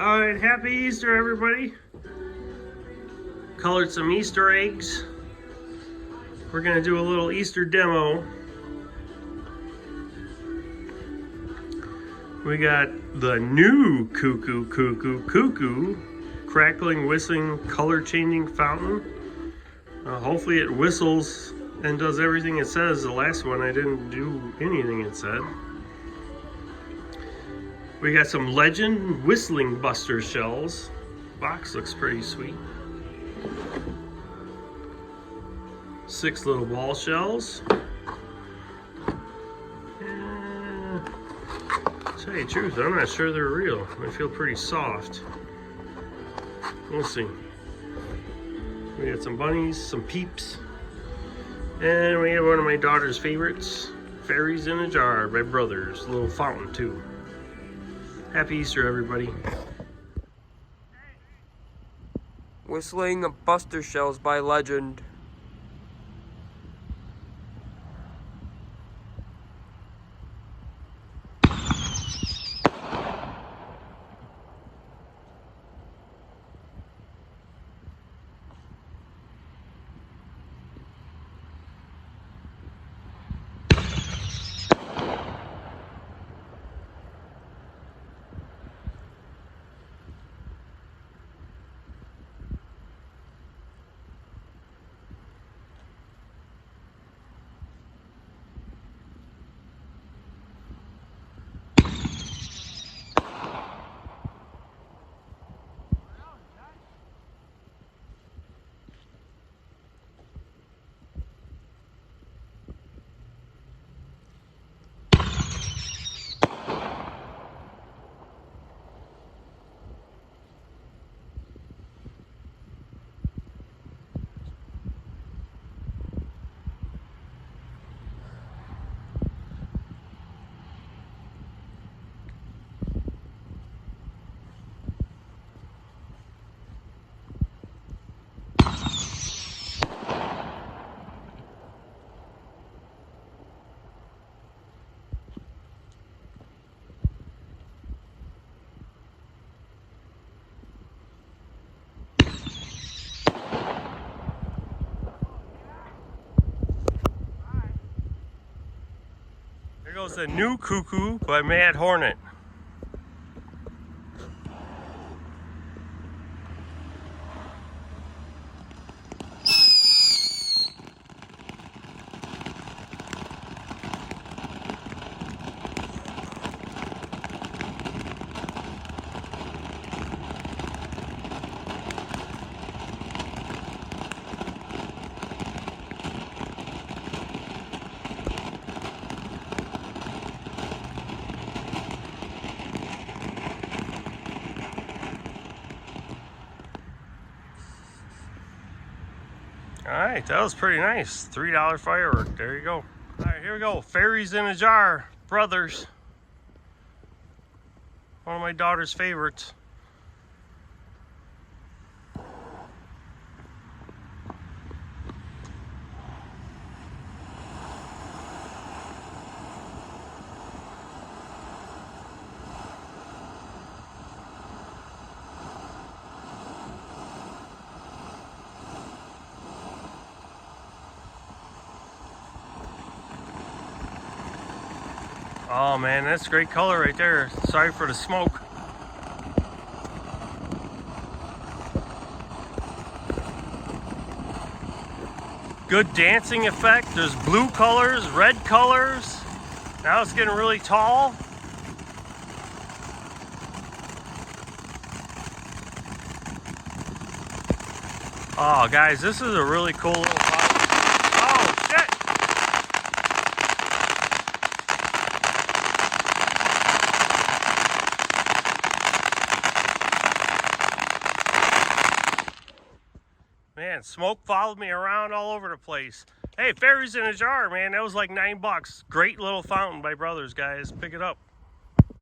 Alright, happy Easter, everybody. Colored some Easter eggs. We're gonna do a little Easter demo. We got the new cuckoo, crackling, whistling, color changing fountain. Hopefully it whistles and does everything it says. The last one I didn't do anything it said. We got some Legend Whistling Buster shells. Box looks pretty sweet. 6 little ball shells. And to tell you the truth, I'm not sure they're real. They feel pretty soft. We'll see. We got some bunnies, some peeps, and we have one of my daughter's favorites, Fairies in a Jar by Brothers. A little fountain too. Happy Easter, everybody. Whistling Buster Shells by Legend. There goes the new cuckoo by Mad Hornet. Alright, that was pretty nice. $3 firework. There you go. Alright, here we go. Fairies in a Jar. Brothers. One of my daughter's favorites. Oh man, that's great color right there. Sorry for the smoke. Good dancing effect. There's blue colors, red colors. Now it's getting really tall. Oh guys, this is a really cool little fountain. Oh shit! Man, smoke followed me around all over the place. Hey, Fairies in a Jar, man. That was like $9. Great little fountain by Brothers, guys. Pick it up.